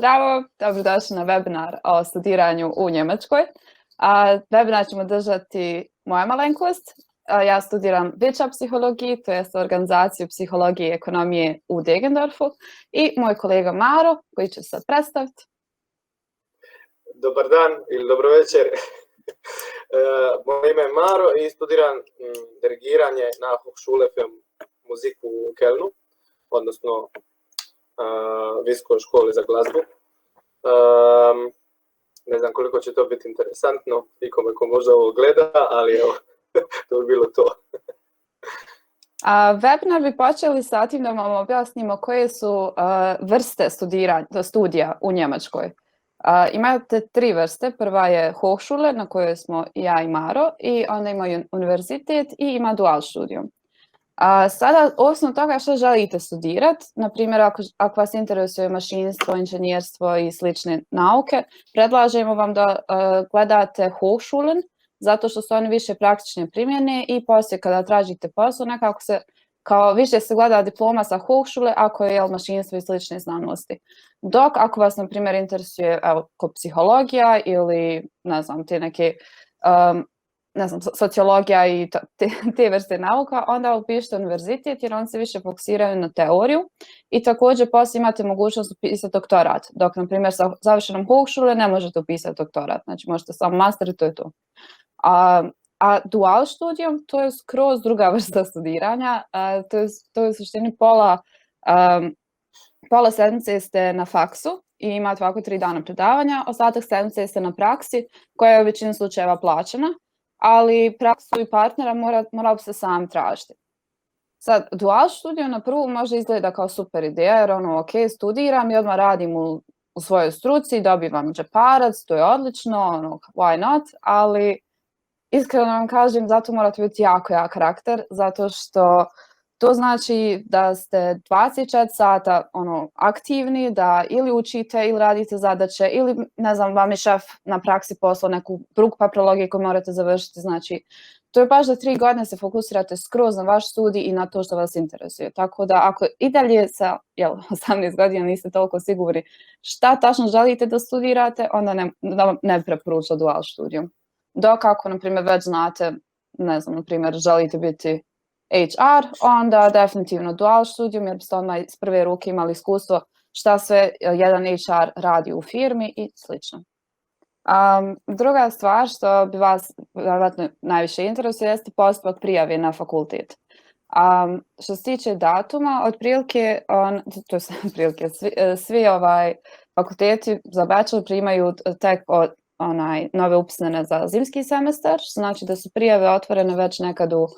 Zdravo, dobrodošli na webinar o studiranju u Njemačkoj. Webinar ćemo držati moja malenkost. Ja studiram Wirtschaft psihologiji, to je organizaciju psihologije i ekonomije u Degendorfu, i moj kolega Maro, koji će se predstaviti. Dobar dan ili dobro večer. Moje ime je Maro i studiram dirigiranje na Hochschule für Musik u Kelnu, odnosno Visokoj školi za glazbu. Ne znam koliko će to biti interesantno ikome ko možda ovo gleda, ali evo, to bi bilo to. Webinar bi počeli sa tim da vam objasnimo koje su vrste studija u Njemačkoj. Imate 3 vrste. Prva je Hochschule, na kojoj smo ja i Maro, i onda ima univerzitet i ima Dualstudium. Sada, ovisno toga što želite studirati, na primjer, ako vas interesuje mašinstvo, inženjerstvo i slične nauke, predlažemo vam da gledate Hochschulen, zato što su oni više praktične primjene i poslije kada tražite posao, nekako se, kao više se gleda diploma sa Hochschule ako je mašinstvo i slične znanosti. Dok ako vas, na primjer, interesuje psihologija ili, ne znam, te neke sociologija i te vrste nauka, onda upišite univerzitet jer on se više fokusiraju na teoriju i također poslije imate mogućnost upisati doktorat, dok na primjer sa završenom Hochschule ne možete upisati doktorat, znači možete samo master i to je to. A dual studijum, to je skroz druga vrsta studiranja, to je u suštini pola sedmice ste na faksu i imate ovako 3 dana predavanja, ostatak sedmice ste na praksi koja je u većini slučajeva plaćena, ali praksu i partnera morao bi se sam tražiti. Sad, dual studio na prvu možda izgleda kao super ideja, jer ok, studiram i odmah radim u svojoj struci, dobivam džeparac, to je odlično, why not, ali iskreno vam kažem, zato morate biti jako jak karakter, zato što to znači da ste 24 sata aktivni, da ili učite ili radite zadaće ili, ne znam, vam je šef na praksi poslao neku drugu papirologiju koju morate završiti. Znači, to je baš da 3 godine se fokusirate skroz na vaš studij i na to što vas interesuje. Tako da ako i dalje sa 18 godina niste toliko sigurni šta tačno želite da studirate, onda ne preporučam dual studijum. Dok ako, na primjer, već znate, ne znam, na primjer, želite biti HR, onda definitivno dual studijum, jer biste odmah iz prve ruke imali iskustvo šta sve jedan HR radi u firmi i slično. Druga stvar što bi vas vjerojatno najviše interesuje jeste postupak prijave na fakultet. Što se tiče datuma, otprilike svi fakulteti za bachelor primaju tek nove upisane za zimski semestar, što znači da su prijave otvorene već nekad u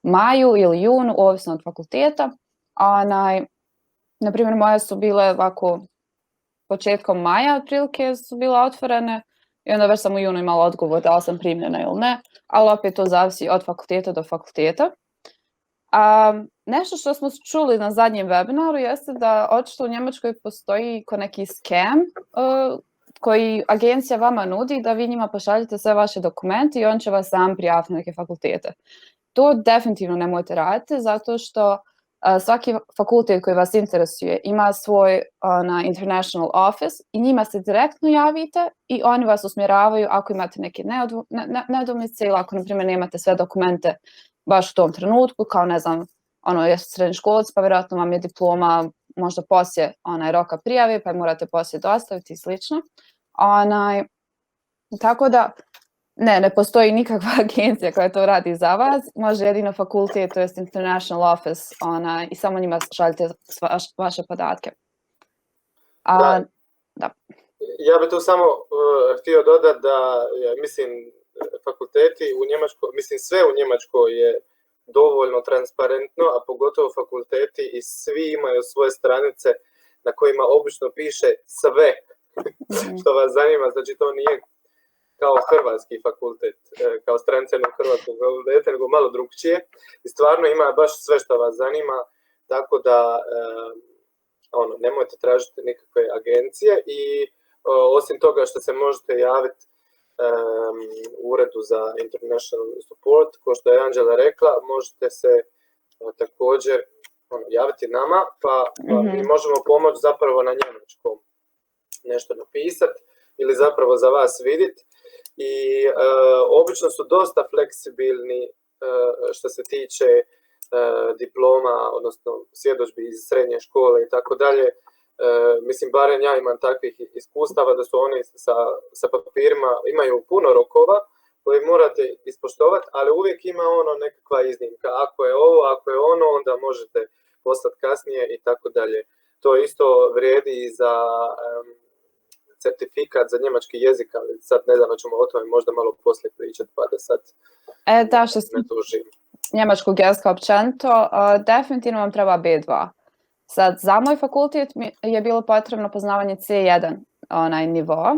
maju ili junu, ovisno od fakulteta. Na primjer, moje su bile ovako početkom maja, otprilike su bile otvorene i onda već sam u junu imala odgovor da li sam primljena ili ne, ali opet to zavisi od fakulteta do fakulteta. Nešto što smo čuli na zadnjem webinaru jeste da očito u Njemačkoj postoji neki scam koji agencija vama nudi da vi njima pošaljete sve vaše dokumente i on će vas sam prijaviti na neke fakultete. To definitivno nemojte raditi, zato što svaki fakultet koji vas interesuje ima svoj international office i njima se direktno javite i oni vas usmjeravaju ako imate neke nedoumice ili ako, na primjer, nemate sve dokumente baš u tom trenutku, kao, ne znam, jeste srednjoškolac, pa vjerojatno vam je diploma možda poslije roka prijave, pa morate poslije dostaviti i slično. Tako da, ne postoji nikakva agencija koja to radi za vas, može jedino fakultet, to jest international office, i samo njima šaljete vaše podatke. Da. Ja bih tu samo htio dodati da, mislim, fakulteti u Njemačkoj, mislim sve u Njemačkoj je dovoljno transparentno, a pogotovo fakulteti i svi imaju svoje stranice na kojima obično piše sve što vas zanima, znači to nije kao hrvatski fakultet, kao stranica jednog hrvatskog fakulteta, nego malo drugčije i stvarno ima baš sve što vas zanima, tako da nemojte tražiti nikakve agencije i osim toga što se možete javiti u uredu za international support, kao što je Anđela rekla, možete se također javiti nama, pa mi možemo pomoći zapravo na njemačkom nešto napisati ili zapravo za vas vidjeti. I obično su dosta fleksibilni što se tiče diploma, odnosno svjedodžbi iz srednje škole i tako dalje. Mislim, barem ja imam takvih iskustava da su oni sa papirima, imaju puno rokova koje morate ispoštovati, ali uvijek ima ono nekakva iznimka. Ako je ovo, ako je ono, onda možete poslati kasnije i tako dalje. To isto vrijedi i za certifikat za njemački jezik, ali sad ne znam, ćemo o tome možda malo poslije pričati, pa da sad da, što ne tužim. Njemačkog jezika općenito, definitivno vam treba B2. Sad, za moj fakultet mi je bilo potrebno poznavanje C1 nivo.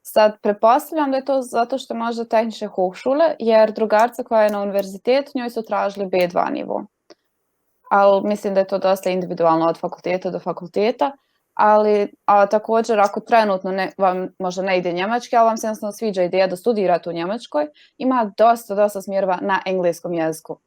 Sad, pretpostavljam da je to zato što možda tehničke hochschule, jer drugarca koja je na univerzitetu, njoj su tražili B2 nivo. Ali mislim da je to dosta individualno od fakulteta do fakulteta. Ali također, ako trenutno vam možda ne ide njemački, ali vam se jednostavno sviđa ideja da studirate u Njemačkoj, ima dosta smjerova na engleskom jeziku.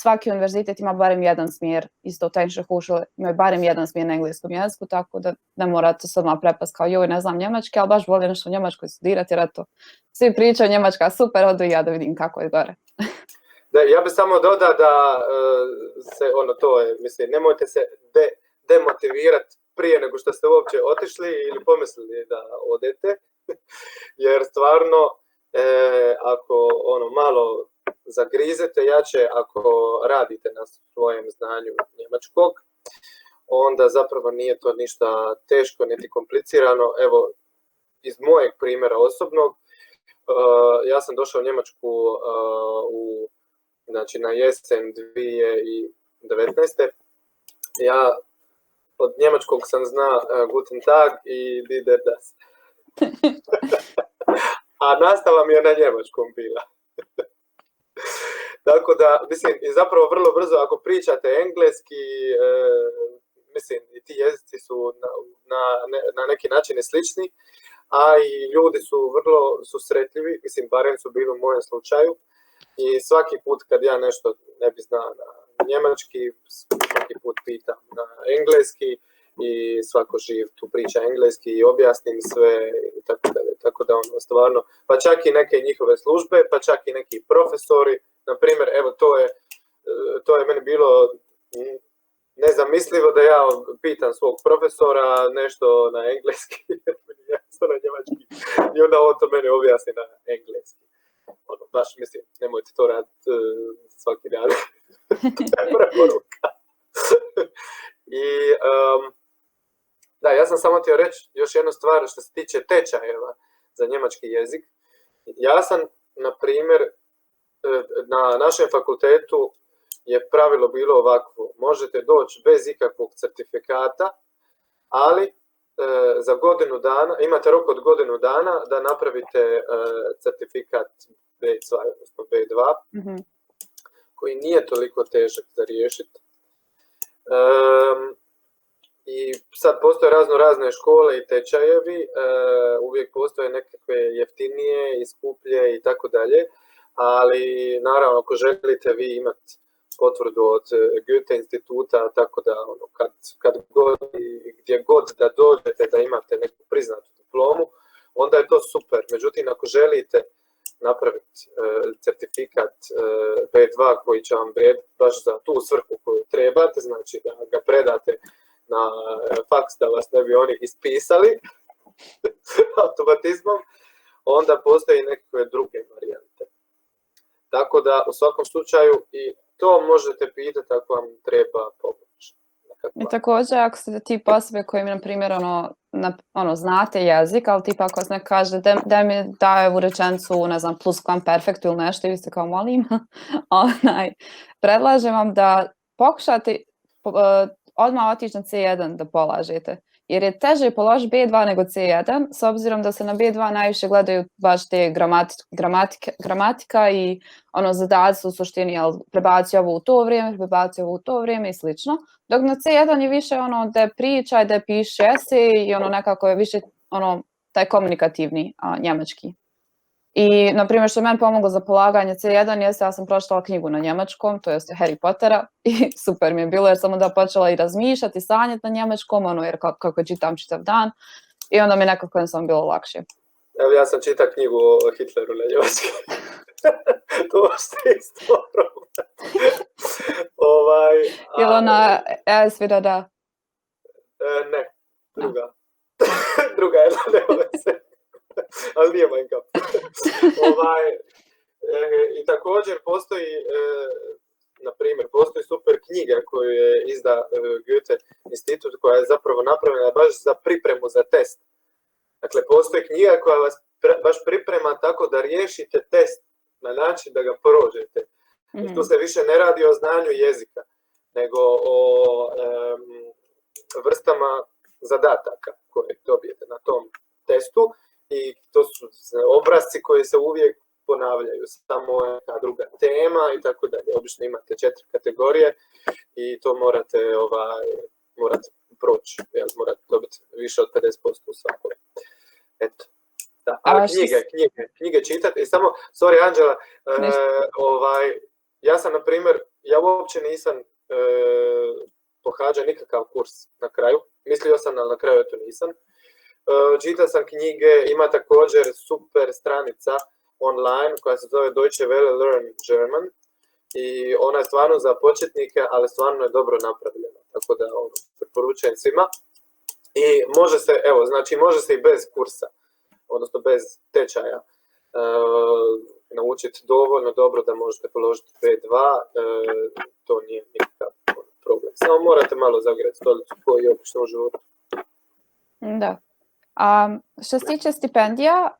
Svaki univerzitet ima barem jedan smjer, isto u tehničkoj hochschule imaju barem jedan smjer na engleskom jeziku, tako da ne morate se odmah prepast kao joj, ne znam njemački, ali baš volim nešto u Njemačkoj studirati, jer eto, svi pričaju Njemačka super, odu i ja da vidim kako je gore. Da, ja bih samo dodao da nemojte se demotivirati prije nego što ste uopće otišli ili pomislili da odete, jer stvarno ako malo zagrizete jače, ako radite na svojem znanju njemačkog, onda zapravo nije to ništa teško niti komplicirano. Evo, iz mojeg primjera osobnog, ja sam došao u Njemačku na jesen 2019. Ja od njemačkog sam zna Guten Tag i Wie geht das. A nastava mi je na njemačkom bila. Tako da, mislim, i zapravo vrlo brzo ako pričate engleski, mislim, i ti jezici su na neki način slični, a i ljudi su vrlo susretljivi, mislim, barem su bili u mojem slučaju. I svaki put kad ja nešto ne bi znao na njemački, svaki put pitam na engleski i svako živ tu priča engleski i objasnim sve i tako dalje. Tako da stvarno, pa čak i neke njihove službe, pa čak i neki profesori, na primjer, evo to je meni bilo nezamislivo da ja pitam svog profesora nešto na engleski, jasno na njemački, i onda on to meni objasni na engleski. Baš mislim, nemojte to raditi svaki dan. To je preporuka. I da, ja sam samo htio reći još jednu stvar što se tiče tečajeva za njemački jezik. Ja sam, na primjer, na našem fakultetu je pravilo bilo ovakvo. Možete doći bez ikakvog certifikata, ali za godinu dana, imate rok od godinu dana da napravite certifikat B2, odnosno B2, koji nije toliko težak za riješiti. I sad postoje razne škole i tečajevi, uvijek postoje nekakve jeftinije i skuplje i tako dalje, ali naravno ako želite vi imati potvrdu od Goethe instituta, tako da kad god i gdje god da dođete da imate neku priznatu diplomu, onda je to super. Međutim, ako želite napraviti certifikat B2 koji će vam vrijediti baš za tu svrhu koju trebate, znači da ga predate na faks da vas ne bi oni ispisali automatizmom, onda postoji nekakve druge varijante. Tako da u svakom slučaju i to možete pitati ako vam treba pomoć. I također ako ste ti osobe koji mi, na primjer, znate jezik, ali tipa ako vas neko kaže da mi daje u rečenicu, ne znam, pluskvamperfektu ili nešto i vi ste kao molim, predlažem vam da pokušate odmah otići na C1 da polažete. Jer je teže položiti B2 nego C1, s obzirom da se na B2 najviše gledaju baš te gramatika i zadaci u suštini, prebaci ovo u to vrijeme i slično. Dok na C1 je više da priča, da piše esej i nekako je više taj komunikativni njemački. I, na primjer, što je meni pomoglo za polaganje C1 jeste ja sam pročitala knjigu na njemačkom, to jest Harry Pottera, i super mi je bilo jer sam onda počela i razmišljati, sanjati na njemačkom, jer kako čitam čitav dan. I onda mi je nekako jednostavno bilo lakše. Evo, ja sam čitao knjigu o Hitleru na njemački. To ste isto Ili ona Es wieder da? Ne, druga. Druga je, nema se. Ali nije Mein Kampf. I također postoji, na primjer, postoji super knjiga koju je izda Goethe institut, koja je zapravo napravljena baš za pripremu za test. Dakle, postoji knjiga koja vas baš priprema tako da riješite test na način da ga prođete. I tu se više ne radi o znanju jezika, nego o vrstama zadataka koje dobijete na tom testu. I to su obrasci koji se uvijek ponavljaju, samo neka druga tema i tako dalje. Obično imate 4 kategorije i to morate proći, morate dobiti više od 50% u svakoj. Eto. Da, ali knjige čitati. I samo, sorry Anđela, ja sam, na primjer, ja uopće nisam pohađao nikakav kurs na kraju. Mislio sam, ali na kraju to nisam. Čitao sam knjige, ima također super stranica online koja se zove Deutsche Welle Learn German i ona je stvarno za početnike, ali stvarno je dobro napravljena, tako da preporučujem svima. I može se i bez kursa, odnosno bez tečaja, naučiti dovoljno dobro da možete položiti B2, to nije nikakav problem. Samo morate malo zagrati stolicu koji je obično u životu. Da. Što se tiče stipendija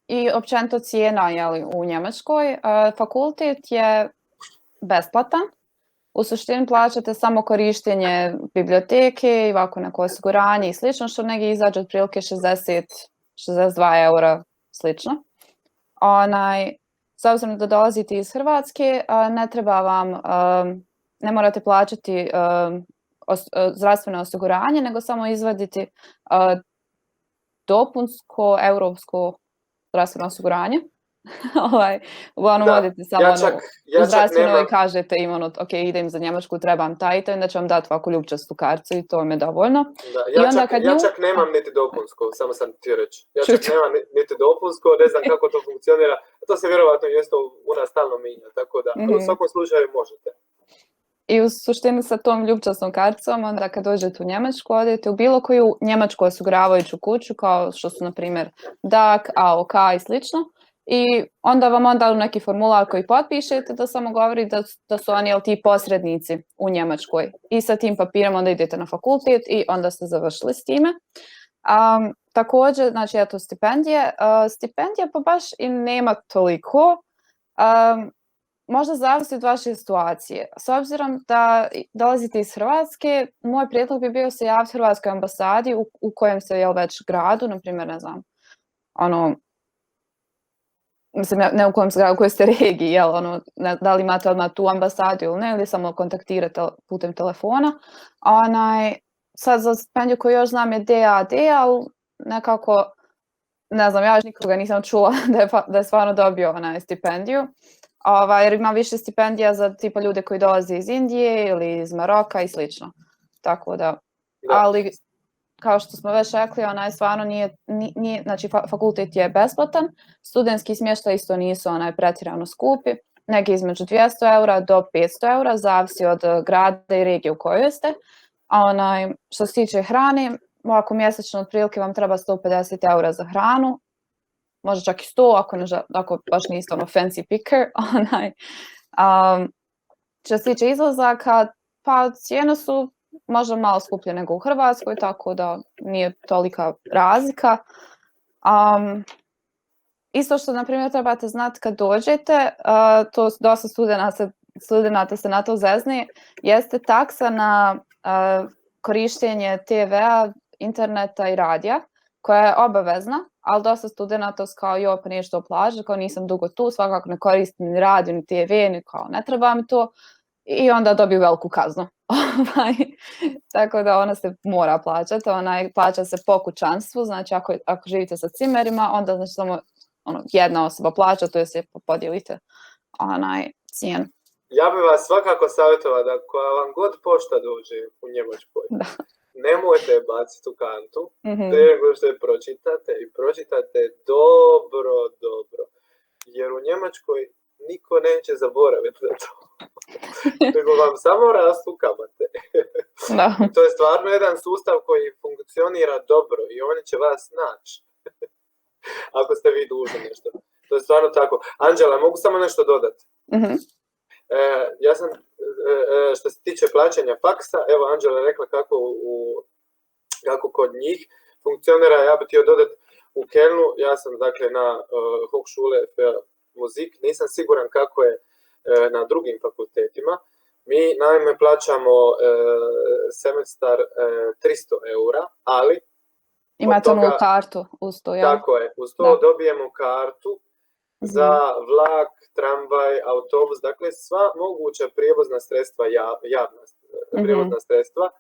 i općenito cijena u Njemačkoj, fakultet je besplatan. U suštini plaćate samo korištenje biblioteke i ovako neko osiguranje i slično, što negdje izađe otprilike 60-62 eura slično. S obzirom da dolazite iz Hrvatske, ne treba vam, ne morate plaćati zdravstveno osiguranje, nego samo izvaditi dopunsko europsko zdravstveno osiguranje. Uglavnom odete samo u zdravstveno i kažete im ok, idem za Njemačku, trebam taj, onda će vam dati ovako ljubčastu kartu i to vam je dovoljno. Ja čak nemam niti dopunsko, samo sam ti reći. Ja čak nemam niti dopunsko, ne znam kako to funkcionira. To se vjerovatno isto u nas stalno minja, tako da u svakom slučaju možete. I u suštini sa tom ljubčastom karticom, onda kad dođete u Njemačku, odete u bilo koju njemačku osiguravajuću kuću, kao što su, na primjer, DAK, AOK i slično. I onda vam daju neki formular koji potpišete da samo govori da su oni ti posrednici u Njemačkoj. I sa tim papirom onda idete na fakultet i onda ste završili s time. Također, znači, eto, stipendije. Stipendije pa baš i nema toliko. Možda zavisi od vaše situacije. S obzirom da dolazite iz Hrvatske, moj prijedlog bi bio se javiti Hrvatskoj ambasadi u kojem se već gradu, na primjer, ne znam, mislim, ne u kojem se gradu, u kojoj ste regiji, da li imate odmah tu ambasadu ili ne, ili samo kontaktirate putem telefona. Sad za stipendiju koju još znam je DAD, ali nekako, ne znam, ja još nikoga nisam čula da je stvarno dobio stipendiju. Jer ima više stipendija za tipa ljude koji dolaze iz Indije ili iz Maroka i slično. Tako da, ali kao što smo već rekli, stvarno nije, znači fakultet je besplatan, studentski smještaj isto nisu pretjerano skupi, neki između 200 eura do 500 eura, zavisi od grada i regije u kojoj ste. Što se tiče hrane, ovako mjesečno otprilike vam treba 150 eura za hranu, možda čak i 100 ako baš niste fancy picker. Što se tiče izlazaka, pa cijene su možda malo skuplje nego u Hrvatskoj, tako da nije tolika razlika. Isto što, na primjer, trebate znati kad dođete, to dosta studenata se na to zezne, jeste taksa na korištenje TV-a, interneta i radija, koja je obavezna, ali dosta studenata kao pa nešto plaže, kao nisam dugo tu, svakako ne koristim ni radio, ni TV, ni kao ne treba mi to, i onda dobiju veliku kaznu. Tako da ona se mora plaćati, plaća se po kućanstvu, znači ako živite sa cimerima, onda znači samo jedna osoba plaća, to je se podijelite cijenu. Ja bih vas svakako savjetovao da koja vam god pošta dođe u Njemačkoj, nemojte baciti u kantu, Mhm. prije nego što je pročitate i pročitate dobro. Jer u Njemačkoj niko neće zaboraviti na to. Nego vam samo rastu kamate. Da. I to je stvarno jedan sustav koji funkcionira dobro i oni će vas naći. Ako ste vi dužni nešto. To je stvarno tako. Anđela, mogu samo nešto dodati? Mhm. Ja sam, što se tiče plaćanja faksa, evo Anđela je rekla kako kod njih funkcionira, ja bih htio dodati u Kelnu, ja sam dakle na Hochschule für Musik, nisam siguran kako je na drugim fakultetima. Mi naime plaćamo semestar 300 eura, ali Imate onu kartu uz to, ja? Tako je, uz to dobijemo kartu za vlak, tramvaj, autobus, dakle sva moguća prijevozna sredstva, javna prijevozna sredstva,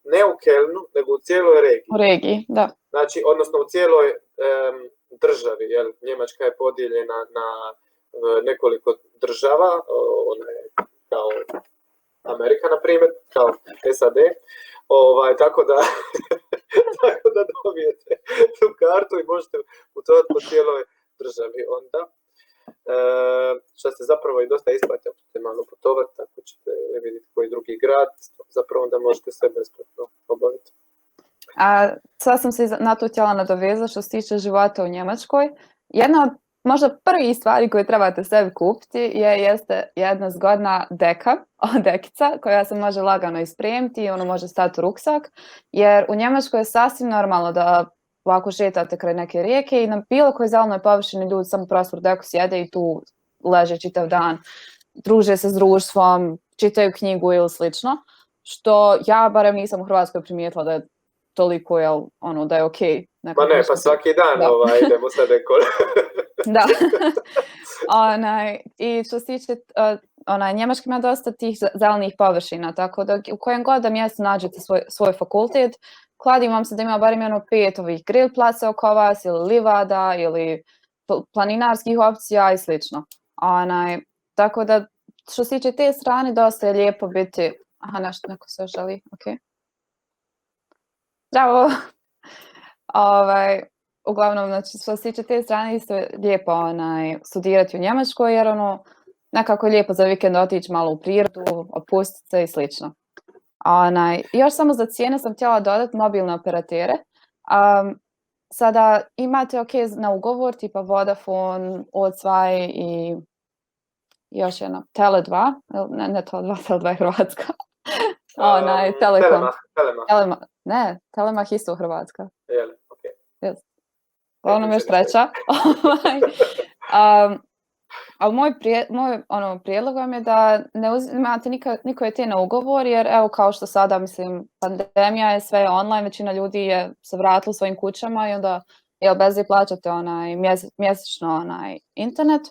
ne u Kelnu, nego u cijeloj regiji. U regiji, da. Znači, odnosno u cijeloj državi, jer Njemačka je podijeljena na nekoliko država, ona je kao Amerika, na primjer, kao SAD, tako da dobijete tu kartu i možete putovati po cijeloj državi onda. Što se zapravo i dosta isplati, ako ćete malo putovati, tako ćete vidjeti koji drugi grad, zapravo onda možete sve besplatno obaviti. A sad sam se na to htjela nadovezati što se tiče života u Njemačkoj. Jedna od možda prvih stvari koje trebate sebi kupiti jeste jedna zgodna dekica koja se može lagano ispremiti i ono može stati u ruksak, jer u Njemačkoj je sasvim normalno da ovako šetate kraj neke rijeke i na bilo kojoj zelenoj površini ljudi samo prostor deku sjede i tu leže čitav dan, druže se s društvom, čitaju knjigu ili slično, što ja barem nisam u Hrvatskoj primijetila da je toliko, da je okej. Ma ne, pa svaki dan idemo sa dekor. Da. I što se tiče, Njemačka ima dosta tih zelenih površina, tako da u kojem god da mjestu nađete svoj fakultet, kladim vam se da ima barem 5 ovih grill placa oko vas, ili livada, ili planinarskih opcija i slično. Tako da, što se tiče te strane, dosta je lijepo biti... Aha, nešto neko se želi, ok. Bravo! Uglavnom, znači, što se tiče te strane, isto je lijepo studirati u Njemačkoj, jer nekako je lijepo za vikend otići malo u prirodu, opustiti se i slično. Još samo za cijene sam htjela dodati mobilne operatere. Sada imate na ugovor tipa Vodafone, O2 i još jedna, Tele2, ne Tele2, Tele2 je Hrvatska. Telekom. Ne, Telemach isto Hrvatska. Yes. Glavno još treća. Ali moj prijedlog vam je da ne uzimate nikoje te na ugovor, jer evo kao što sada, mislim, pandemija je sve online, većina ljudi je se vratila svojim kućama i onda bez da plaćate mjesečno internet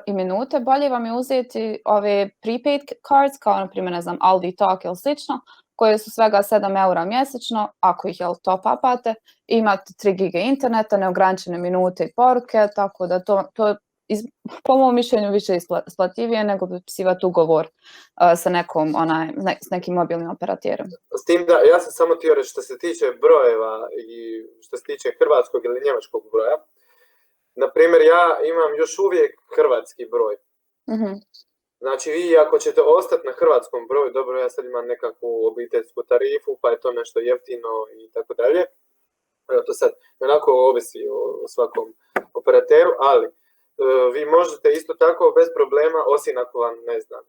i minute, bolje vam je uzeti ove prepaid cards, kao na primjer, ne znam, Aldi Talk ili slično, koje su svega 7 eura mjesečno, ako ih top-upate, imate 3 giga interneta, neograničene minute i poruke, tako da to po mom mišljenju više isplativije nego potpisivati ugovor sa nekim mobilnim operaterom. S tim da, ja sam samo htio reći što se tiče brojeva i što se tiče hrvatskog ili njemačkog broja. Naprimjer, ja imam još uvijek hrvatski broj. Znači, vi ako ćete ostati na hrvatskom broju, dobro, ja sad imam nekakvu obiteljsku tarifu, pa je to nešto jeftino i tako dalje. To sad onako ovisi o svakom operateru, ali vi možete isto tako bez problema, osim ako vam, ne znam,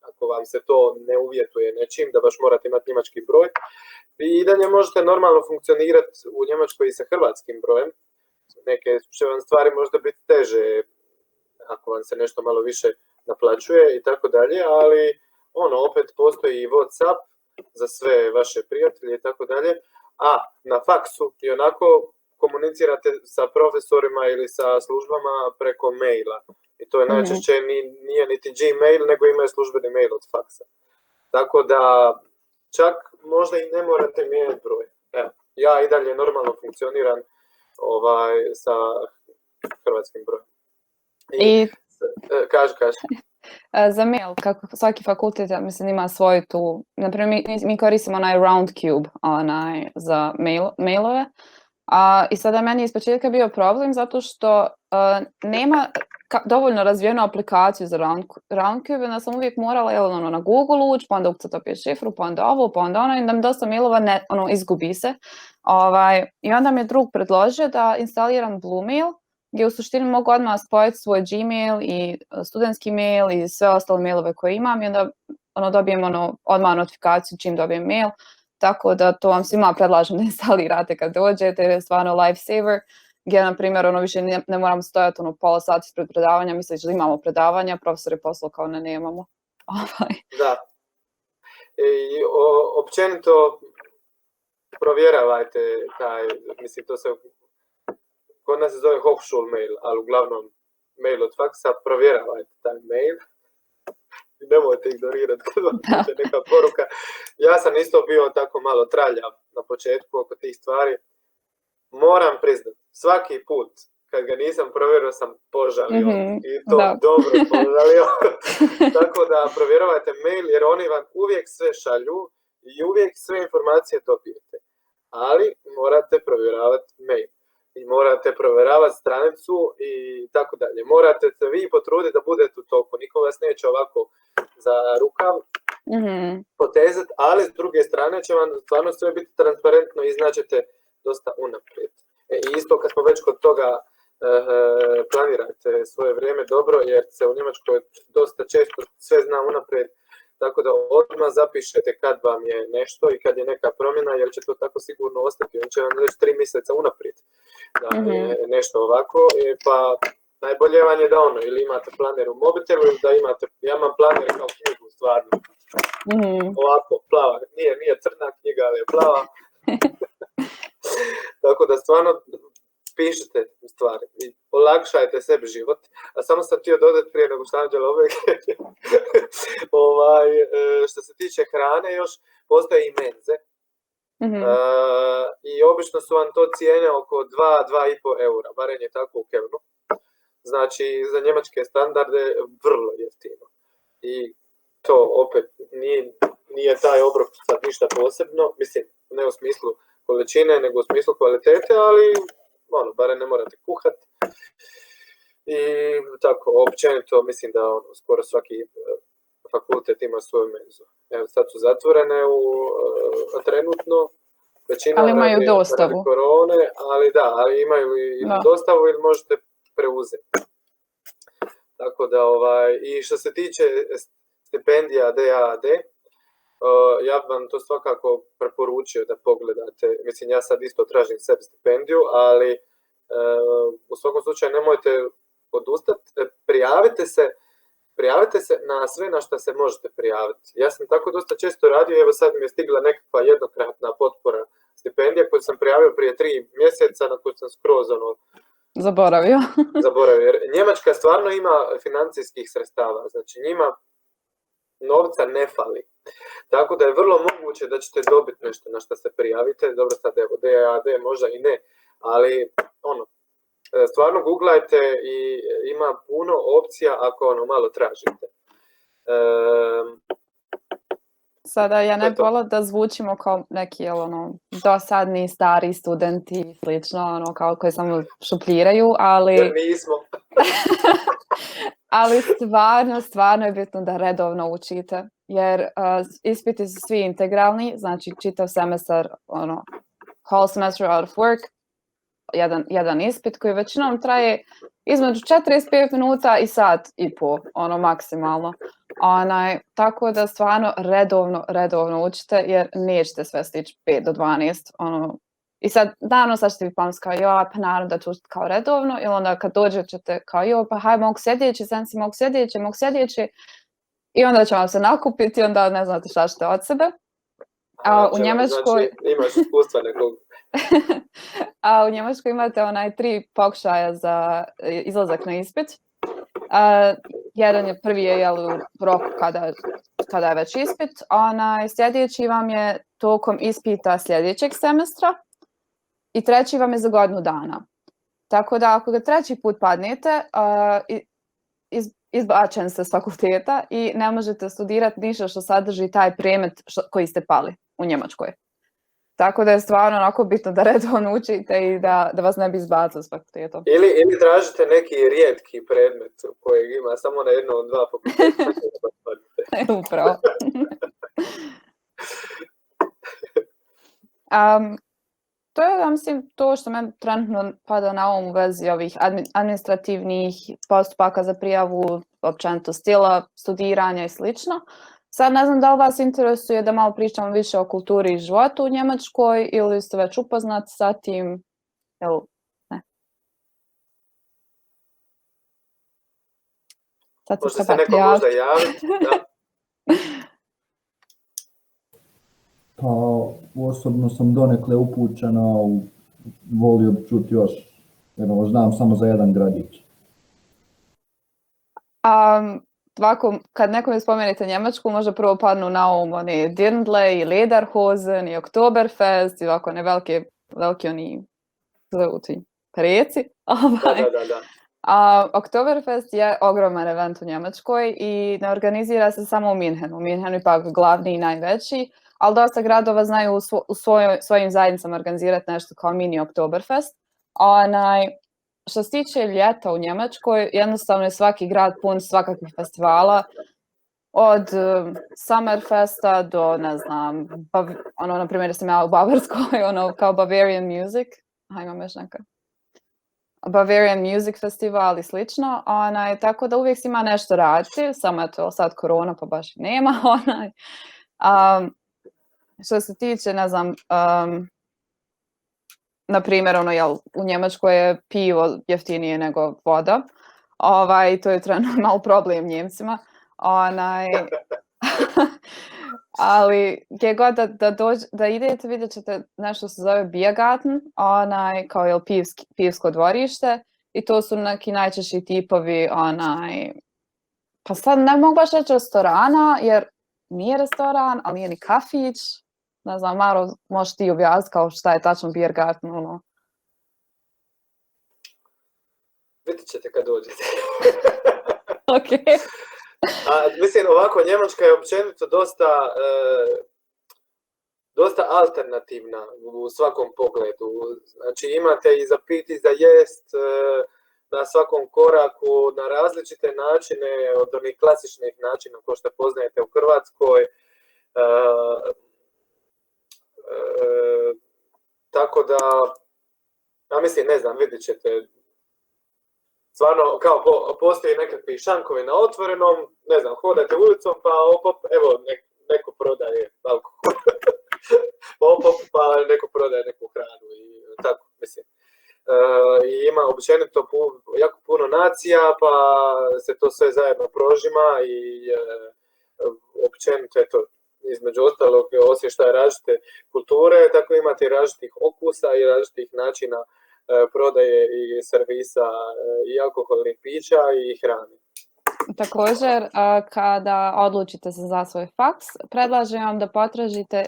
ako vam se to ne uvjetuje nečim, da baš morate imati njemački broj, vi i dalje možete normalno funkcionirati u Njemačkoj i sa hrvatskim brojem. Neke će vam stvari možda biti teže ako vam se nešto malo više naplaćuje i tako dalje, ali opet postoji i WhatsApp za sve vaše prijatelje i tako dalje, a na faksu i onako komunicirate sa profesorima ili sa službama preko maila. I to je najčešće nije niti Gmail, nego ima službeni mail od faksa. Tako da čak možda i ne morate mijenjati broj. Evo, ja i dalje normalno funkcioniram sa hrvatskim brojem. Kaži. za mail, kako svaki fakultet, ja mislim, ima svoju tu, naprimjer, mi koristimo onaj Roundcube za mailove, i sada meni iz početka bio problem zato što nema dovoljno razvijenu aplikaciju za Roundcube, onda sam uvijek morala na Google ući, pa onda ukucati opet šifru, pa onda ovo, pa onda ono, i da mi dosta mailova izgubi se. I onda mi je drug predložio da instaliram Bluemail, gdje u suštini mogu odmah spojiti svoj Gmail i studentski mail i sve ostale mailove koje imam i onda dobijem odmah notifikaciju čim dobijem mail. Tako da to vam svima predlažem da instalirate kad dođete, jer je stvarno lifesaver, gdje, na primjer, više ne moram stojati pola sata ispred predavanja, misleći da imamo predavanja, profesor je poslao kao ne nemamo. Da. I općenito provjeravajte mislim, to se kod nas se zove Hochschulmail, ali uglavnom mail od faksa, provjeravajte taj mail. Nemojte ignorirati kad vam piše neka poruka. Ja sam isto bio tako malo traljav na početku oko tih stvari. Moram priznati, svaki put kad ga nisam provjerio sam požalio. I to dobro požalio. Tako da provjeravajte mail jer oni vam uvijek sve šalju i uvijek sve informacije dobijete. Ali morate provjeravati mail. I morate provjeravati stranicu i tako dalje. Morate se vi potruditi da budete u toku. Niko vas neće ovako za rukav potezati, ali s druge strane će vam stvarno sve biti transparentno i značite dosta unaprijed. I isto kad smo već kod toga, planirajte svoje vrijeme dobro, jer se u Njemačkoj dosta često sve zna unaprijed, tako da odmah zapišete kad vam je nešto i kad je neka promjena, jer će to tako sigurno ostati. On će vam reći 3 mjeseca unaprijed da je nešto ovako, pa najbolje vam je da ili imate planer u mobitelu ili da imate, ja imam planer kao knjigu stvarno. Ovako, plava, nije crna knjiga, ali je plava. Tako da stvarno pišite stvari i olakšajte sebi život. A samo sam htio dodati prije nego što Anđela što se tiče hrane još, postoje i menze. I obično su vam to cijene oko 2-2,5 eura, barem je tako u Kevnu. Znači, za njemačke standarde vrlo jeftino. I to opet nije taj obrok sad ništa posebno, mislim, ne u smislu količine, nego u smislu kvalitete, ali barem ne morate kuhati. I tako, općenito mislim da skoro svaki fakultet ima svoju menzu. Evo, sad su zatvorene trenutno, većina ali imaju dostavu. Korone, ali imaju i dostavu ili možete preuzeti. Tako da, i što se tiče stipendija DAAD, ja bih vam to svakako preporučio da pogledate. Mislim, ja sad isto tražim sebi stipendiju, ali u svakom slučaju nemojte odustati. Prijavite se na sve na što se možete prijaviti. Ja sam tako dosta često radio, evo sad mi je stigla nekakva jednokratna potpora stipendija koju sam prijavio prije 3 mjeseca, na koju sam skroz zaboravio. Jer Njemačka stvarno ima financijskih sredstava, znači njima novca ne fali. Tako da je vrlo moguće da ćete dobiti nešto na što se prijavite. Dobro, sad evo, DAAD možda i ne, ali stvarno googlajte i ima puno opcija ako malo tražite. Sada ja ne bih volila da zvučimo kao neki dosadni stari studenti i slično, kao koji samo šupljiraju, ali... Jer nismo. Ali stvarno je bitno da redovno učite, jer ispiti su svi integralni, znači čitav semestar, whole semester out of work, jedan ispit koji većinom traje između 45 minuta i sat i po, maksimalno. Tako da stvarno redovno učite, jer nećete sve stići 5 do 12. I sad, naravno, sad ćete vi pamati kao, pa naravno da ću učiti kao redovno, ili onda kad dođete kao, pa haj, mogu sljedeći, i onda će vam se nakupiti i onda ne znate šta ćete od sebe. A u Njemačkoj... Znači, imaš iskustva nekog. A u Njemačkoj imate 3 pokušaja za izlazak na ispit. Prvi je u roku kada je već ispit, sljedeći vam je tokom ispita sljedećeg semestra i treći vam je za godinu dana. Tako da ako ga treći put padnete, izbačen ste s fakulteta i ne možete studirati ništa što sadrži taj predmet koji ste pali u Njemačkoj. Tako da je stvarno onako bitno da redovno učite i da vas ne bi izbacili s fakultetom. Ili tražite neki rijetki predmet kojeg ima samo na jednom od dva fakulteta. Upravo. To je, ja mislim, to što meni trenutno pada na um u vezi ovih administrativnih postupaka za prijavu, općenito stila, studiranja i slično. Sad ne znam da li vas interesuje da malo pričamo više o kulturi i životu u Njemačkoj ili ste već upoznati sa tim, jel, ne? Možda se neko možda javiti, da. Pa osobno sam donekle upućena, volio bi čuti još, jer znam samo za jedan gradić. Ovako, kad nekom spomenete Njemačku, možda prvo padnu na um oni Dirndl i Lederhosen i Oktoberfest i ovako ne veliki oni preci. Da. Oktoberfest je ogroman event u Njemačkoj i ne organizira se samo u Minhenu. Minhen je ipak glavni i najveći, ali dosta gradova znaju u svojim zajednicama organizirati nešto kao mini Oktoberfest. Što se tiče ljeta u Njemačkoj, jednostavno je svaki grad pun svakakvih festivala, od Summerfesta do, ne znam, na primjer da sam ja u Bavarskoj, kao Bavarian Music, imam još neka, Bavarian Music Festival i slično, tako da uvijek ima nešto raditi, samo je to sad korona pa baš nema, što se tiče, ne znam, na primjer, u Njemačkoj je pivo jeftinije nego voda. To je trenutno malo problem Njemcima. Ali gdje god da idete, vidjet ćete nešto se zove Biergarten, kao pivsko dvorište. I to su neki najčešći tipovi, pa sad ne mogu baš reći restorana, jer nije restoran, ali nije ni kafić. Ne znam, Maro, možeš ti objasniti kao šta je tačno Biergarten, Vidjet ćete kad dođete. Ok. Mislim, ovako, Njemačka je općenito dosta alternativna u svakom pogledu. Znači, imate i za piti, za jest, na svakom koraku, na različite načine, od onih klasičnih načina kao što poznajete u Hrvatskoj. Tako da, ja mislim, ne znam, vidjet ćete, stvarno, kao postoji nekakvi šankovi na otvorenom, ne znam, hodate ulicom, pa evo, neko prodaje alkohol, pa neko prodaje neku hranu i tako, mislim. I ima općenito jako puno nacija, pa se to sve zajedno prožima i općenito je to, između ostalog, osim što je različite kulture, tako imate i različitih okusa i različitih načina prodaje i servisa i alkoholnih pića i hrane. Također, kada odlučite se za svoj faks, predlažem vam da potražite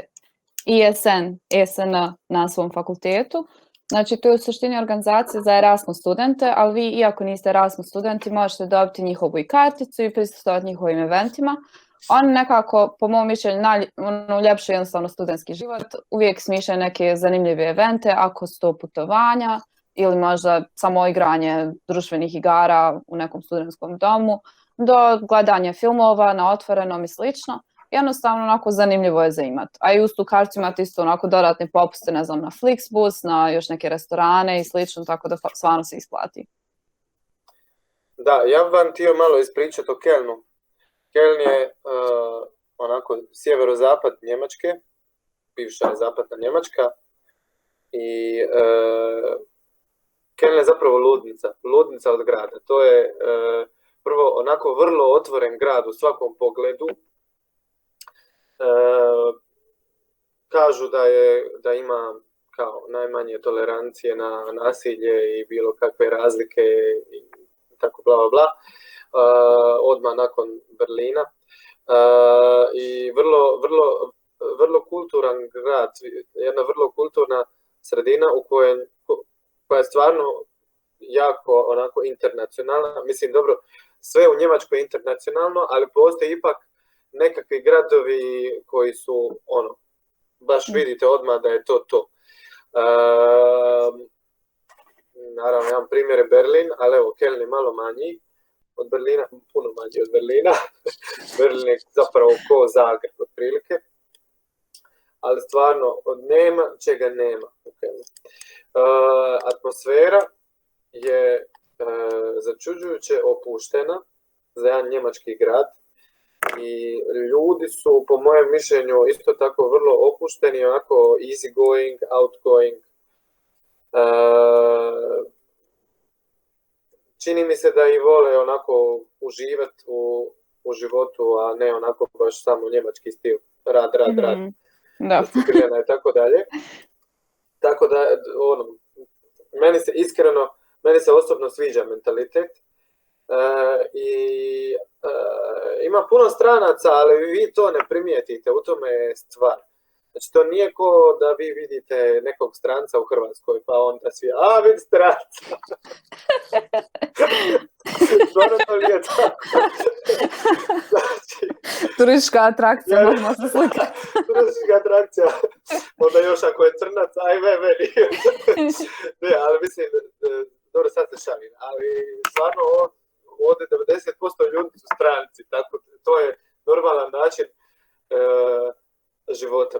ESN na svom fakultetu. Znači, to je u suštini organizacija za Erasmus studente, ali vi, iako niste Erasmus studenti, možete dobiti njihovu i karticu i prisustvovati njihovim eventima. Oni nekako, po mom mišljenju, uljepšuju jednostavno studentski život. Uvijek smišljaju neke zanimljive evente, ako su to putovanja ili možda samo igranje društvenih igara u nekom studentskom domu, do gledanja filmova na otvorenom i slično. Jednostavno, onako zanimljivo je za imat. A i uz tu kartu imate isto onako dodatne popuste, ne znam, na Flixbus, na još neke restorane i slično, tako da stvarno se isplati. Da, ja vam htio malo ispričati o Kelnu. Keln je onako sjeverozapad Njemačke, bivša zapadna Njemačka, i Keln je zapravo ludnica od grada. To je prvo onako vrlo otvoren grad u svakom pogledu. Kažu da ima kao najmanje tolerancije na nasilje i bilo kakve razlike i tako bla bla bla. Odmah nakon Berlina. I vrlo kulturan grad, jedna vrlo kulturna sredina koja je stvarno jako onako internacionalna. Mislim, dobro, sve u Njemačkoj internacionalno, ali postoje ipak nekakvi gradovi koji su, ono, baš vidite odmah da je to. Naravno, jedan primjer je Berlin, ali evo, Köln je malo manji od Berlina, puno manji od Berlina. Berlin je zapravo ko Zagreb, otprilike. Ali stvarno, nema čega nema u Kölnu. Atmosfera je začuđujuće opuštena za jedan njemački grad i ljudi su, po mojem mišljenju, isto tako vrlo opušteni, onako easy going, outgoing. Čini mi se da i vole onako uživati u životu, a ne onako baš samo njemački stil, rad. Da. I tako dalje. Tako da, ono, meni se osobno sviđa mentalitet. Ima puno stranaca, ali vi to ne primijetite, u tome je stvar. Znači, to nije ko da vi vidite nekog stranca u Hrvatskoj, pa onda svi, vidi stranca. Stvarno to nije tako. Znači, turistička atrakcija, možemo se slikati. Turistička atrakcija. Onda još ako je crnac, meni. Ne, ali mislim, dobro, sad se šalim, ali stvarno ovdje 90% ljudi su stranci, tako to je normalan način života.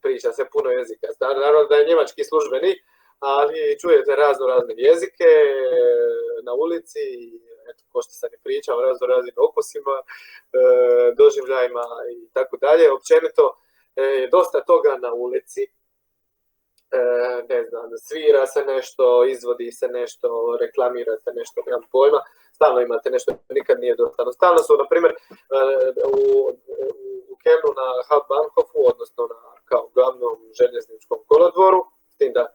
Priča se puno jezika. Naravno da je njemački službeni, ali čujete razne jezike na ulici, eto, ko što sam i pričao, raznim okusima, doživljajima i tako dalje. Općenito, dosta toga na ulici. Ne znam, svira se nešto, izvodi se nešto, reklamira se nešto, nemam pojma. Stalno imate nešto, nikad nije dosta. Stalno su, na primjer, u Kölnu na Hauptbahnhofu, odnosno na kao glavnom željezničkom kolodvoru, s tim da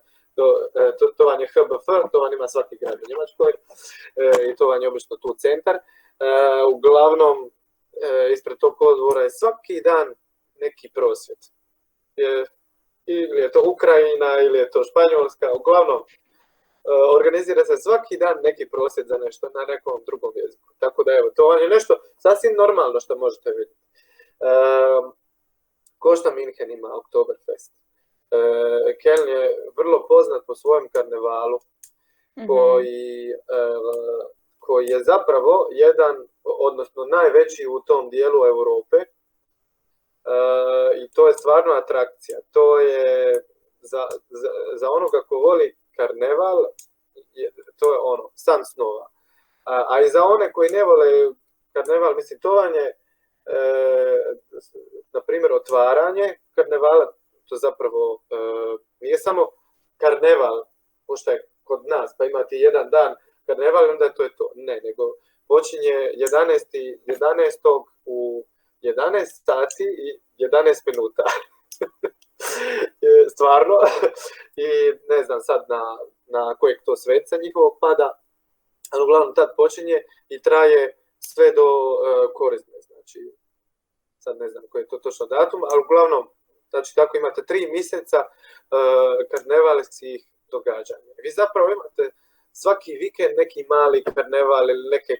to vam je HBF, to vam ima svaki grad u Njemačkoj i to vam je obično tu centar. Uglavnom, ispred tog kolodvora je svaki dan neki prosvjed. Ili je to Ukrajina, ili je to Španjolska, uglavnom organizira se svaki dan neki prosvjed za nešto na nekom drugom jeziku. Tako da evo, to vam je nešto sasvim normalno što možete vidjeti. Ko što München ima Oktoberfest. Köln je vrlo poznat po svojem karnevalu, koji je zapravo jedan, odnosno najveći u tom dijelu Europe. I to je stvarno atrakcija. To je za onoga ko voli karneval, to je ono, san snova. A i za one koji ne vole karneval, mislim, to vam je, na primjer, otvaranje karnevala, to zapravo nije samo karneval, pošto je kod nas, pa imate jedan dan karneval i onda to je to. Ne, nego počinje 11. u 11 sati i 11 minuta. Stvarno. I ne znam sad na kojeg to sveca njihovog pada, ali uglavnom tad počinje i traje sve do Korizme. Znači, sad ne znam koji je to točno datum, ali uglavnom, znači tako imate 3 mjeseca karnevalskih događanja. Vi zapravo imate svaki vikend neki mali karneval ili neke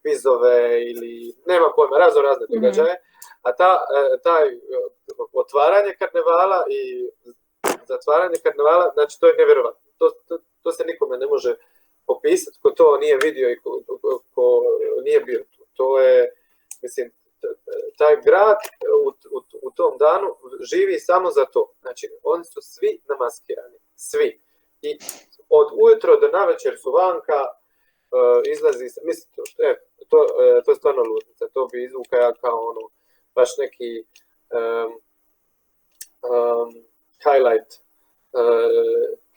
kvizove ili nema pojma, razne događaje, a taj otvaranje karnevala i zatvaranje karnevala, znači to je nevjerovatno. To se nikome ne može opisati ko to nije vidio i ko nije bio tu. To je, mislim, taj grad u tom danu živi samo za to. Znači, oni su svi namaskirani. Svi. I od ujutro do navečer su vanka, izlazi, mislim, to je stvarno ludnica. To bi izvuka ja kao ono, baš neki highlight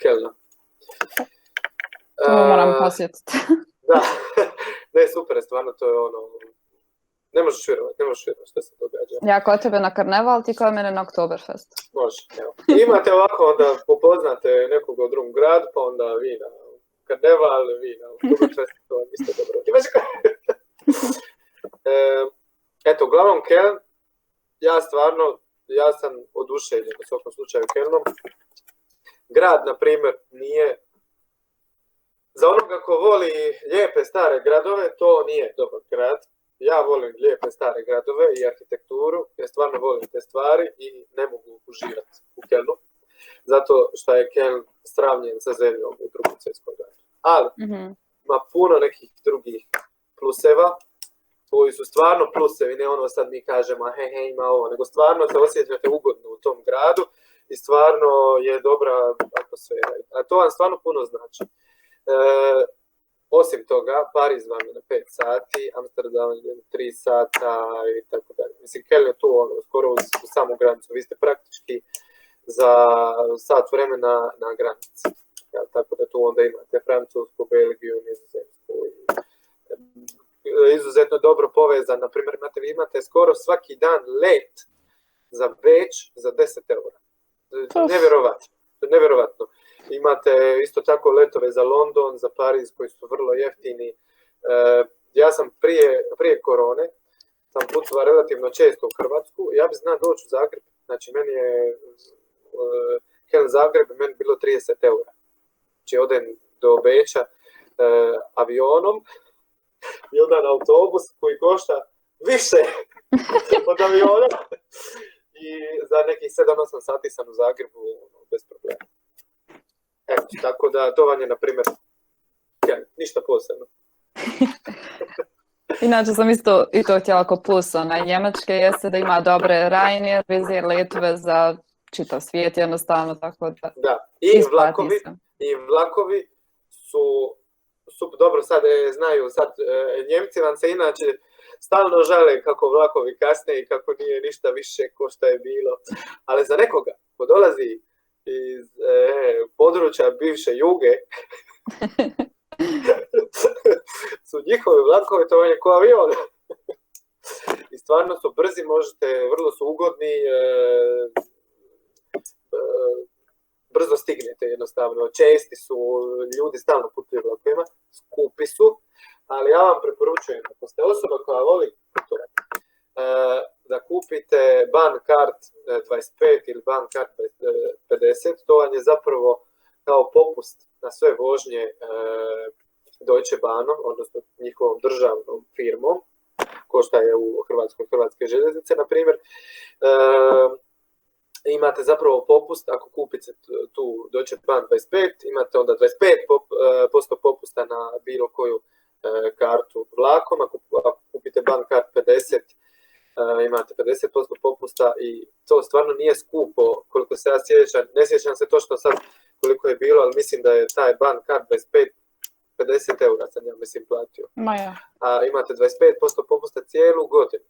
Kölna. To moram posjetiti. Da, ne, super je, stvarno to je ono, ne možeš vjerovati što se događa. Ja kod tebe na karneval, ti kod mene na Oktoberfest. Može, evo. Imate ovako, onda popoznate nekog u drugom gradu, pa onda vi na karneval, vi na Oktoberfest, to je isto dobro. Eto, uglavnom Köln, ja sam oduševljen u svakom slučaju Kölnom. Grad, na primjer, nije Za onoga ko voli lijepe stare gradove, to nije dobar grad. Ja volim lijepe stare gradove i arhitekturu, jer stvarno volim te stvari i ne mogu uživati u Kelnu. Zato što je Keln sravnjen sa zemljom u Drugom svjetskom ratu. Ali ima puno nekih drugih pluseva, koji su stvarno plusevi, ne ono sad mi kažemo he ima ovo, nego stvarno se osjećate ugodno u tom gradu i stvarno je dobra atmosfera. A to vam stvarno puno znači. Osim toga, Pariz vam je na 5 sati, Amsterdam je na 3 sata i tako dalje. Mislim, Keln je tu skoro u samu granicu. Vi ste praktički za sat vremena na granici. Ja, tako da tu onda imate Francusku, Belgiju, Nizozemsku. Izuzetno dobro povezan. Naprimjer, imate skoro svaki dan let za Beč za 10 eura. Nevjerovatno. Imate isto tako letove za London, za Pariz koji su vrlo jeftini. Ja sam prije korone sam putovao relativno često u Hrvatsku. Ja bi znao doći u Zagreb. Znači, meni je Keln Zagreb meni bilo 30 eura. Znači, odem do Beča avionom i jedan autobus koji košta više od aviona. I za nekih 7-8 sati sam u Zagrebu bez problema. Evo, tako da to vam je, na primjer, ništa posebno. Inače sam isto i to htjela ako plus Njemačke jeste da ima dobre Ryanair, vizije letove za čitav svijet jednostavno, tako da... Da, i vlakovi su dobro, sad znaju, Njemci vam se inače stalno žale kako vlakovi kasne i kako nije ništa više ko što je bilo, ali za nekoga ko dolazi iz područja bivše Juge su njihovi vlakovi, to je ko avion. I stvarno su brzi, vrlo su ugodni, brzo stignete jednostavno. Česti su, ljudi stalno putuju vlakovima, skupi su, ali ja vam preporučujem, ako ste osoba koja voli putovati, da kupite Bahncard 25 ili Bahncard 50, to vam je zapravo kao popust na sve vožnje Deutsche Bahnom, odnosno njihovom državnom firmom, ko što je u Hrvatske željeznice, na primjer. Imate zapravo popust, ako kupite tu Deutsche Bahn 25, imate onda 25% popusta na bilo koju kartu vlakom, ako kupite Bahncard 50, imate 50% popusta i to stvarno nije skupo, koliko se ja sjećam, ne sjećam se točno sad koliko je bilo, ali mislim da je taj Bahncard 25 50 eura sam ja mislim platio. Ja. A imate 25% popusta cijelu godinu.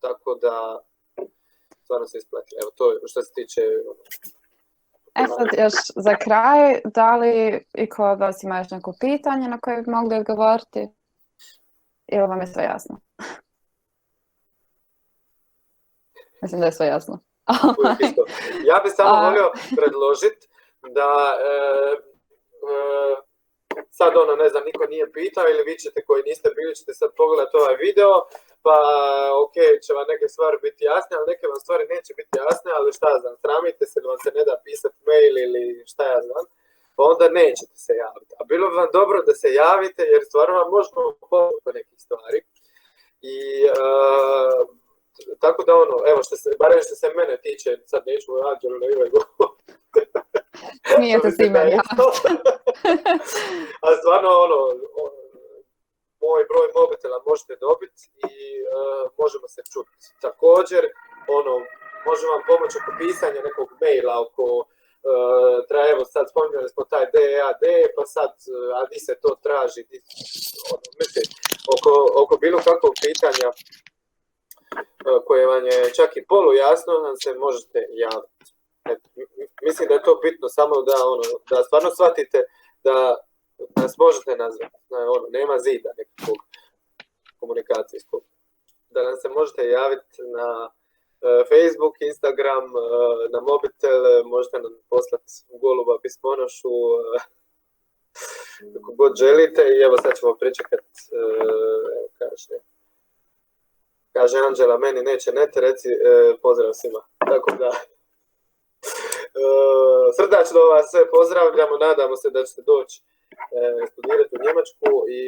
Tako da stvarno se isplati. Evo to je što se tiče... Sad još za kraj, da li i ko od vas ima još neko pitanje na koje bi mogli odgovoriti? Ili vam je sve jasno? Mislim da je sve jasno. Ja bih samo volio predložiti da sad ne znam, niko nije pitao ili vi ćete koji niste bili ćete sad pogledati ovaj video, pa ok, će vam neke stvari biti jasne, ali neke vam stvari neće biti jasne, ali šta ja znam, sramite se da vam se ne da pisati mail ili šta ja znam, pa onda nećete se javiti. A bilo bi vam dobro da se javite jer stvarno vam možemo pomoći po nekih stvari. I tako da evo, barem što se mene tiče, sad neću u Anđelu na Ivoj govoriti. Smijete si meni, ja. A stvarno, moj broj mobitela možete dobiti i možemo se čuti. Također, možemo vam pomoći oko pisanja nekog maila, oko evo sad spominjali smo taj DAD, pa sad, a di se to traži, mislim, oko bilo kakvog pitanja koje vam je čak i polujasno, nam se možete javiti. Mislim da je to bitno samo da stvarno shvatite da nas možete nazvati. Nema zida nekakvog komunikacijskog. Da nam se možete javiti na Facebook, Instagram, na mobitel, možete nam poslati goluba pismonošu, kako god želite. I evo sad ćemo pričekati, kaže Anđela, meni neće net, reci pozdrav svima. Tako da, srdačno vas sve pozdravljamo, nadamo se da ćete doći studirati u Njemačku i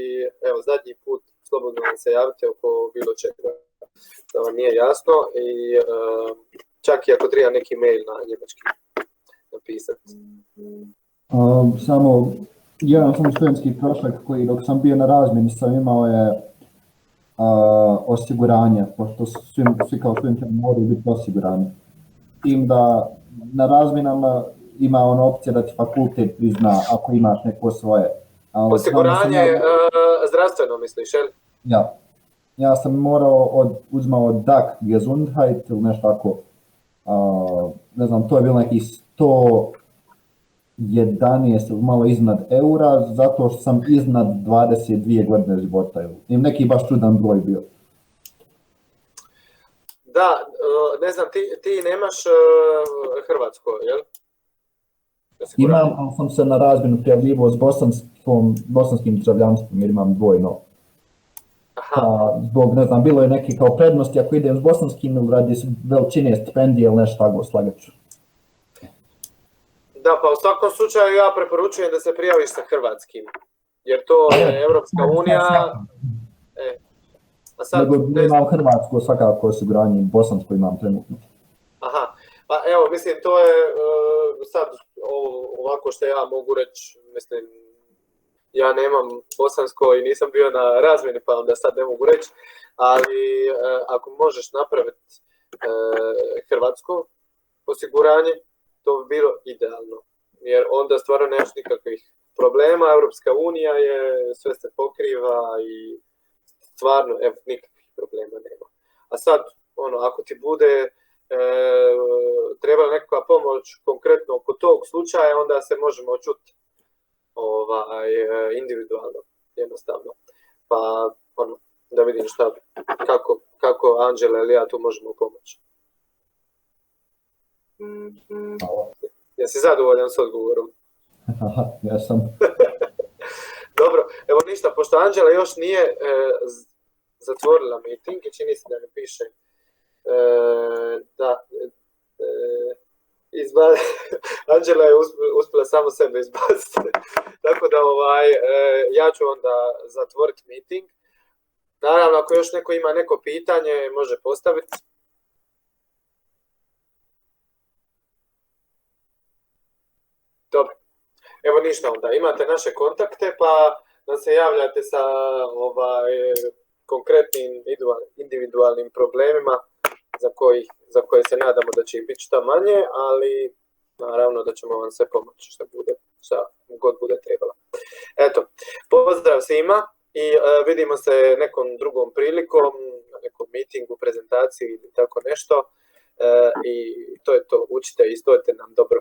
evo zadnji put slobodno vam se javite oko bilo čega da vam nije jasno i čak i ako treba neki mail na njemački napisati. Samo jedan sam studentski trošak koji dok sam bio na razmjeni sam imao je osiguranje, pošto svi kao studenti moraju biti osigurani. Tim da na razmjenama ima ona opcija da ti fakultet prizna ako imaš neko svoje. Osiguranje zdravstveno misliš, jel? Ja sam uzmao DAK Gesundheit ili nešto tako. Ne znam, to je bilo neki 111 ili malo iznad eura, zato što sam iznad 22 godine života. Im neki baš čudan broj bio. Da, ne znam, ti nemaš hrvatsko, jel? Imam, ali sam se na razmjenu prijavljivao s bosanskim državljanstvom jer imam dvojno. Zbog, ne znam, bilo je neki kao prednosti ako idem s bosanskim ili radi veličine stipendije ili nešto tako slagaću. Da, pa u svakom slučaju ja preporučujem da se prijaviš sa hrvatskim, jer to je Europska unija. Nego imam hrvatsko svakako osiguranje, bosansko imam trenutno. Aha, pa evo, mislim, to je sad ovako što ja mogu reći, mislim, ja nemam bosansko i nisam bio na razmjeni, pa onda sad ne mogu reći, ali ako možeš napraviti hrvatsko osiguranje, to bi bilo idealno, jer onda stvarno nemaš nikakvih problema, Europska unija je, sve se pokriva i stvarno, evo, nikakvih problema nema. A sad, ako ti bude trebala nekakva pomoć konkretno oko tog slučaja, onda se možemo čuti individualno, jednostavno. Pa, da vidim kako Anđela ili ja tu možemo pomoći. Jesi zadovoljan s odgovorom? Ja sam. Dobro, evo ništa, pošto Anđela još nije zatvorila meeting i čini se da mi piše Anđela je uspjela samo sebe izbaciti. Tako da ja ću onda zatvoriti meeting. Naravno, ako još neko ima neko pitanje, može postaviti. Dobro. Evo ništa onda. Imate naše kontakte, pa nam se javljate sa konkretnim individualnim problemima za koje se nadamo da će ih biti što manje, ali naravno da ćemo vam sve pomoći šta god bude trebalo. Eto, pozdrav svima i vidimo se nekom drugom prilikom, na nekom meetingu, prezentaciji ili tako nešto. I to je to, učite i stojite nam dobro.